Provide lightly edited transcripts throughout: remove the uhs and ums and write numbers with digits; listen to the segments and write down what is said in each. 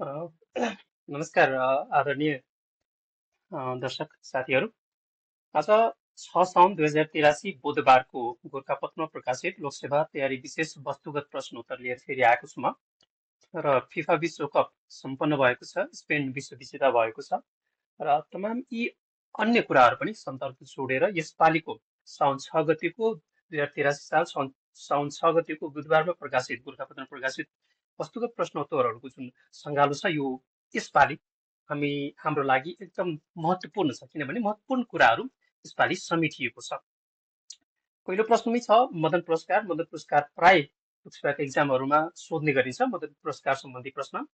A, नमस्कार आदरणीय दर्शक साथीहरू। आज 6 साउन 2083 बुधबारको गोरखापत्रमा प्रकाशित लोकसेवा तयारी विशेष वस्तुगत प्रश्न उत्तर लिएर फेरि आएको छु म। र फिफा विश्वकप सम्पन्न भएको छ, स्पेन विश्व विजेता भएको छ र तमाम यी अन्य कुराहरू पनि सन्दर्भ जोडेर यसपालिको साउन 6 गतिको बुधबारमा प्रकाशित गोरखापत्र प्रकाशित वस्तुगत प्रश्न उत्तरहरूको जुन सङ्गालो छ यो यसपालि हाम्रो लागि एकदम महत्त्वपूर्ण छ, किनभने महत्त्वपूर्ण कुराहरू यसपालि समेटिएको छ। पहिलो प्रश्नमै छ मदन पुरस्कार प्राय लोकसेवाका इक्जामहरूमा सोध्ने गरिन्छ। मदन पुरस्कार सम्बन्धी प्रश्न।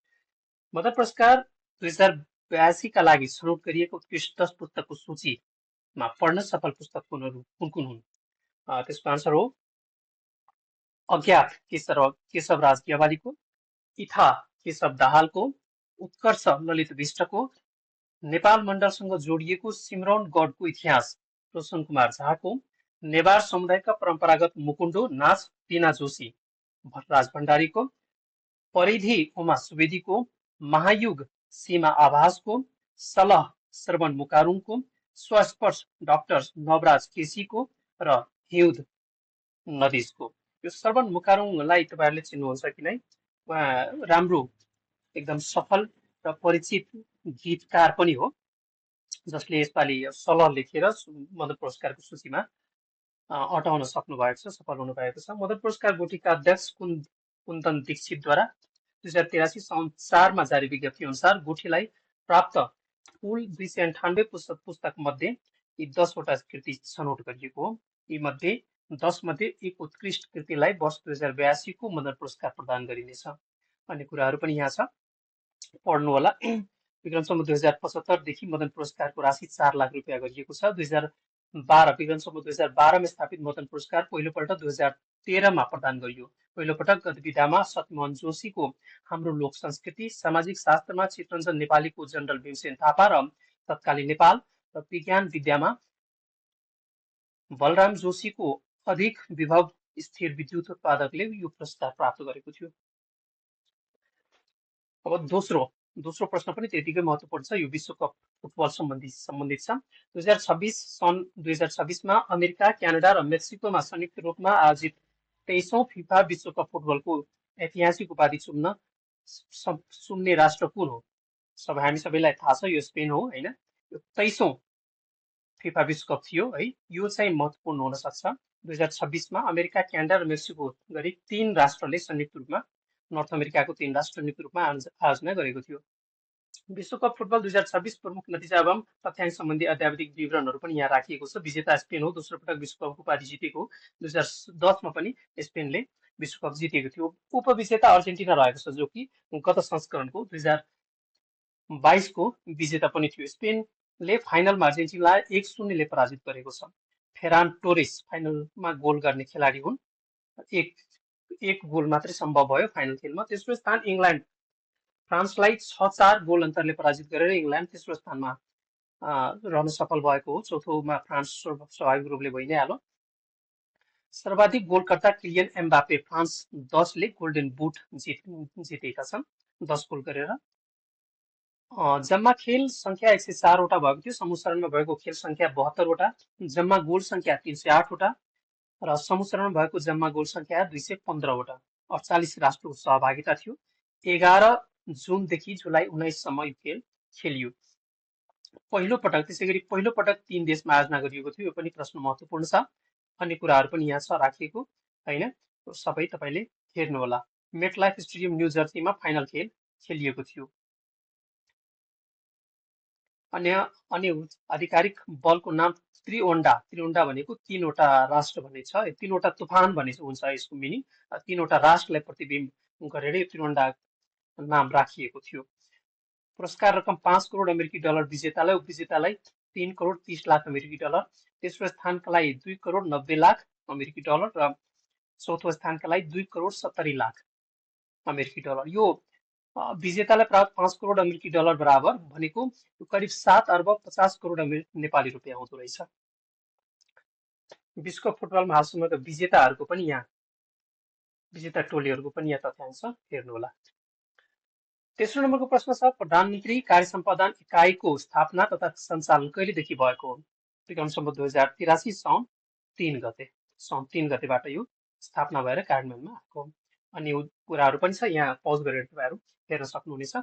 मदन पुरस्कार 2082 का लागि छनौट गरिएको उत्कृष्ट 10 पुस्तकको सूचीमा पढ्न सफल पुस्तक कुन कुन हुन्? त्यसको आन्सर हो अज्ञात केशवराज ज्ञवालीको, इथा केशव दाहालको, उत्कर्ष ललित विष्टको, नेपाल मण्डलसँग जोडिएको सिमरौन गढको इतिहास रोशन कुमार झाको, नेवार समुदायका परम्परागत मुकुण्डो नाच रीना जोशी भट्टराज भण्डारीको, परिधि उमा सुवेदीको, महायुग सीमा आभासको, सलह श्रवण मुकारुङको, स्वस्पर्श डाक्टर नवराज केसीको र हिउँद नदिजको। यो श्रवण मुकारुङलाई तपाईँहरूले चिन्नुहुन्छ कि नै? उहाँ राम्रो एकदम सफल र परिचित गीतकार पनि हो, जसले यसपालि सलह लेखेर मदन पुरस्कारको सूचीमा अटाउन सक्नु भएको छ, सफल हुनु भएको छ। मदन पुरस्कार गुठीका अध्यक्ष कुन्दन दीक्षितद्वारा 2083 साउन 4 मा जारी विज्ञप्ति अनुसार गुठीलाई प्राप्त कुल 298 पुस्तक मध्ये यी 10वटा कृति छनौट गरिएको हो। यी मध्ये 10 मध्ये एक उत्कृष्ट कृतिलाई वर्ष 2082 को मदन पुरस्कार प्रदान गरिनेछ। अन्य कुराहरू पनि यहाँ छ, पढ्नु होला। विक्रमसम्म 2075 देखि मदन पुरस्कारको राशि 4 लाख रुपियाँ गरिएको छ। 2012 विक्रमसम्म 2012 मा स्थापित मदन पुरस्कार पहिलोपल्ट 2013 मा प्रदान गरियो। पहिलोपटक गद्विधामा सत्यमोहन जोशीको हाम्रो लोक संस्कृति, सामाजिक शास्त्रमा चितरञ्जन नेपालीको जनरल भीमसेन थापा र तत्कालीन नेपाल र विज्ञान विद्यामा बलराम जोशीको अधिक विभव स्थिर विद्युत उत्पादकले यो पुरस्कार प्राप्त गरेको थियो। अब दोस्रो प्रश्न पनि त्यतिकै महत्त्वपूर्ण छ। यो विश्वकप फुटबल सम्बन्धित छ। 2026 मा अमेरिका, क्यानाडा र मेक्सिकोमा संयुक्त रूपमा आयोजित 23औं फिफा विश्वकप फुटबलको ऐतिहासिक उपाधि सुन्ने राष्ट्र कुन हो? हामी सबैलाई थाहा छ यो स्पेन हो, होइन? यो 23औं फिफा विश्वकप थियो है। यो चाहिँ महत्त्वपूर्ण हुन सक्छ। 2026 मा अमेरिका, क्यानाडा र मेक्सिको गरी 3 राष्ट्रले संयुक्त रूपमा, नर्थ अमेरिकाको 3 राष्ट्र संयुक्त रूपमा आयोजना गरेको थियो। विश्वकप फुटबल 2026 प्रमुख नतिजा एवं तथ्याङ्क सम्बन्धी अत्यावधिक विवरणहरू पनि यहाँ राखिएको छ। विजेता स्पेन हो, दोस्रो पटक विश्वकपको उपाधि जितेको। 2010 मा पनि स्पेनले विश्वकप जितेको थियो। उपविजेता अर्जेन्टिना रहेको छ, जो कि गत संस्करणको 2022 को विजेता पनि थियो। स्पेनले फाइनलमा अर्जेन्टिनालाई 1-0 पराजित गरेको छ। फेरान टोरेस फाइनलमा गोल गर्ने खेलाडी हुन्। एक गोल मात्रै सम्भव भयो फाइनल खेलमा। तेस्रो स्थान इङ्ल्यान्ड, फ्रान्सलाई 6-4 गोल अन्तरले पराजित गरेर इङ्ल्यान्ड तेस्रो स्थानमा रहन सफल भएको हो। चौथोमा फ्रान्स स्वाभाविक रूपले भइ नै हाल्यो। सर्वाधिक गोलकर्ता किलियन एम्बापे, फ्रान्स 10 ले गोल्डन बुट जितेका छन्, 10 गोल गरेर। जम्मा खेल संख्या 104 वटा भएको थियो। समूहशरणमा भएको खेल संख्या 72 वटा, जम्मा गोल संख्या 308 वटा र समूहशरणमा भएको जम्मा गोल संख्या 215 वटा। 48 राष्ट्रको सहभागिता थियो। 11 जुनदेखि जुलाई 19 सम्म यो खेल खेलियो। पहिलो पटक 3 देशमा आयोजना गरिएको थियो। यो पनि प्रश्न महत्त्वपूर्ण छ। अन्य कुराहरू पनि यहाँ छ राखिएको, होइन? सबै तपाईँले हेर्नुहोला। मेटलाइफ स्टेडियम न्यू जर्सीमा फाइनल खेल खेलिएको थियो। अन्य आधिकारिक बलको नाम त्रिवन्डा भनेको 3वटा राष्ट्र भन्ने छ। 3वटा तुफान भन्ने हुन्छ यसको मिनिङ। 3वटा राष्ट्रलाई प्रतिबिम्ब गरेर यो त्रिवन्डा नाम राखिएको थियो। पुरस्कार रकम 5 करोड अमेरिकी डलर विजेतालाई, उपविजेतालाई 3 करोड 30 लाख अमेरिकी डलर, तेस्रो स्थानका लागि 2 करोड 90 लाख अमेरिकी डलर र चौथो स्थानका लागि 2 करोड 70 लाख अमेरिकी डलर। यो विजेतालाई प्राप्त 5 करोड अमेरिकी डलर बराबर भनेको करिब 7 अर्ब 50 करोड नेपाली रुपियाँ हुँदो रहेछ। विश्वकप फुटबलमा हालसम्मका विजेताहरूको पनि यहाँ, विजेता टोलीहरूको पनि यहाँ तथ्याङ्क छ, हेर्नुहोला। तेस्रो नम्बरको प्रश्न छ प्रधानमन्त्री कार्य सम्पादन इकाइको स्थापना तथा सञ्चालन कहिलेदेखि भएको? विक्रम सम्वत 2083 साउन 3 गतेबाट यो स्थापना भएर कार्यान्वयनमा आएको। अनि कुराहरू पनि छ, यहाँ पज गरेर तपाईँहरू हेर्न सक्नुहुनेछ।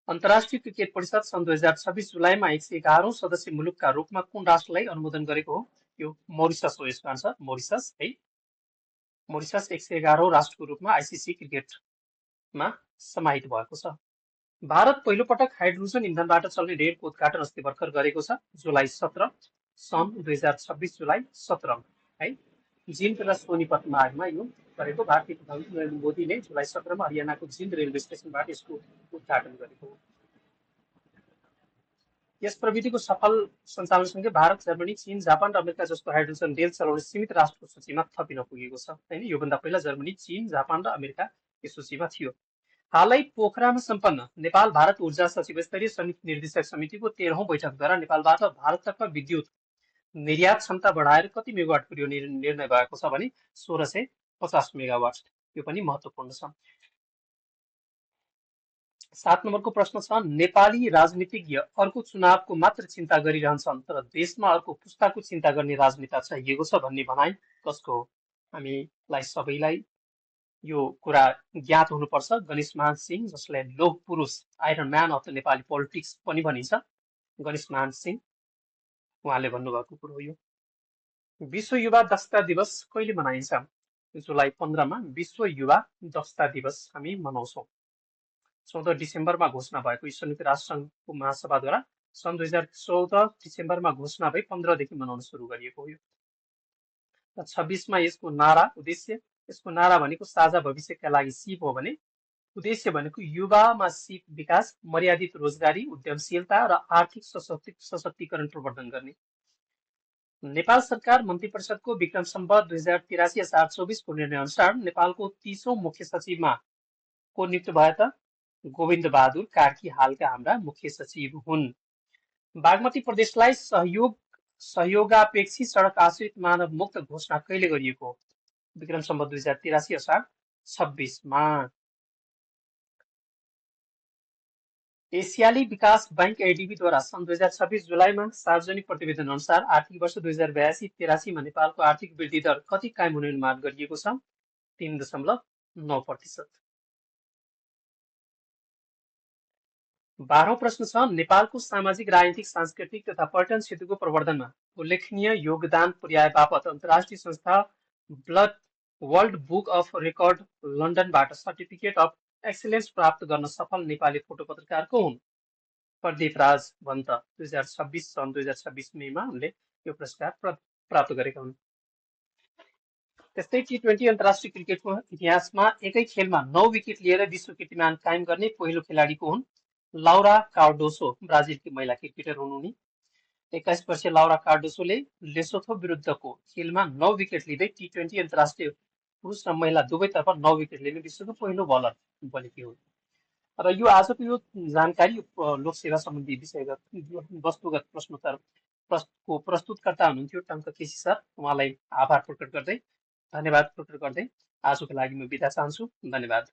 अन्तर्राष्ट्रिय क्रिकेट परिषद सन् 2026 जुलाईमा 111औं सदस्य मुलुकका रूपमा कुन राष्ट्रलाई अनुमोदन गरेको हो? यो मोरिसस हो यसको आन्सर, मोरिसस है। मोरिसस 111औं राष्ट्रको रूपमा आइसिसी क्रिकेटमा समाहित भएको छ। भारत पहिलो पटक हाइड्रोजन इन्धनबाट चल्ने रेलको उद्घाटन अस्ति भर्खर गरेको छ, जुलाई 17 सन् 2026 जुलाई 17 है। जिन्द र सोनीपत मार्गमा यो गरेको। भारतीय प्रधानमन्त्री नरेन्द्र मोदीले जुलाई 17 मा हरियाणाको जिन्द रेलवे स्टेसनबाट यसको उद्घाटन गरेको हो। यस प्रविधिको सफल सञ्चालनसँगै भारत, जर्मनी, चीन, जापान र अमेरिका जस्तो हाइड्रोजन रेल चलाउने सीमित राष्ट्रको सूचीमा थपिन पुगेको छ हैन। योभन्दा पहिला जर्मनी, चीन, जापान र अमेरिका यस सूचीमा थियो। हालै पोखरामा सम्पन्न नेपाल भारत ऊर्जा सचिव स्तरीय संयुक्त निर्देशक समितिको 13औं बैठकद्वारा नेपालबाट भारततर्फ विद्युत निर्यात क्षमता बढाएर कति मेगावाट पुर्याउने निर्णय भएको छ भने 1650 मेगावाट। यो पनि महत्त्वपूर्ण छ। 7 नम्बरको प्रश्न छ नेपाली राजनीतिज्ञ अर्को चुनावको मात्र चिन्ता गरिरहन्छन् तर देशमा अर्को पुस्ताको चिन्ता गर्ने राजनेता चाहिएको छ भन्ने भनाइ कसको हो? हामीलाई सबैलाई यो कुरा ज्ञात हुनुपर्छ। गणेशमान सिंह, जसलाई लौह पुरुष, iron man of the Nepali politics पनि भनिन्छ, गणेशमान सिंह उहाँले भन्नुभएको कुरो हो यो। विश्व युवा दक्षता दिवस कहिले मनाइन्छ? जुलाई 15 मा विश्व युवा दक्षता दिवस हामी मनाउँछौँ। 14 डिसेम्बरमा घोषणा भएको संयुक्त राष्ट्र सङ्घको महासभाद्वारा सन् 2014 डिसेम्बरमा घोषणा भई 15 देखि मनाउन सुरु गरिएको हो। 26 मा यसको नारा उद्देश्य, यसको नारा भनेको साझा भविष्यका लागि सिप हो भने उद्देश्य भनेको युवामा सिप विकास, मर्यादित रोजगारी, उद्यमशीलता र आर्थिक सशक्तिकरण प्रवर्धन गर्ने। नेपाल सरकार मन्त्री परिषदको विक्रम सम्वत 2083 असार 24 को निर्णय अनुसार नेपालको 30औं मुख्य सचिवमा को नियुक्त भए त गोविन्द बहादुर कार्की हालका हाम्रा मुख्य सचिव हुन्। बागमती प्रदेशलाई सहयोगापेक्षी सडक आश्रित मानव मुक्त घोषणा कहिले गरिएको? विक्रम सम्वत 2083 असार 26 मा। एसियाली विकास बैंक एडिबीद्वारा सन् 2026 जुलाईमा सार्वजनिक प्रतिवेदन अनुसार आर्थिक वर्ष 2082-83 मा नेपालको आर्थिक वृद्धि दर कति कायम हुने अनुमान गरिएको छ? 3.9%। 12औं प्रश्न छ नेपालको सामाजिक, राजनीतिक, सांस्कृतिक तथा पर्यटन क्षेत्रको प्रवर्धनमा उल्लेखनीय योगदान पुर्याए बापत अन्तर्राष्ट्रिय संस्था वर्ल्ड बुक अफ रेकर्ड लन्डनबाट सर्टिफिकेट अफ एक्सलेन्स प्राप्त गर्न सफल नेपाली फोटो पत्रकार को हुन्? प्रदीप राज भन्त 2026 सन् 2026 मेमा उनले यो पुरस्कार प्राप्त गरेका हुन्। त्यस्तै T20 अन्तर्राष्ट्रिय क्रिकेटको इतिहासमा एकै खेलमा 9 विकेट लिएर विश्व कीर्तिमान कायम गर्ने पहिलो खेलाडी को हुन्? लाउरा कार्डोसो, ब्राजिलकी महिला क्रिकेटर हुन् उनी। 21 वर्षीय लाउरा कार्डोसोले लेसोथो विरुद्धको खेलमा 9 विकेट लिँदै T20 अन्तर्राष्ट्रिय पुरुष र महिला दुवैतर्फ 9 विकेट लिने विश्वको पहिलो बलर बनेकी हुन्। र यो आजको यो जानकारी लोकसेवा सम्बन्धी विषयगत वस्तुगत प्रश्नोत्तर को प्रस्तुतकर्ता हुनुहुन्थ्यो टङ्क केसी सर। उहाँलाई आभार प्रकट गर्दै, धन्यवाद प्रकट गर्दै आजको लागि म बिदा चाहन्छु। धन्यवाद।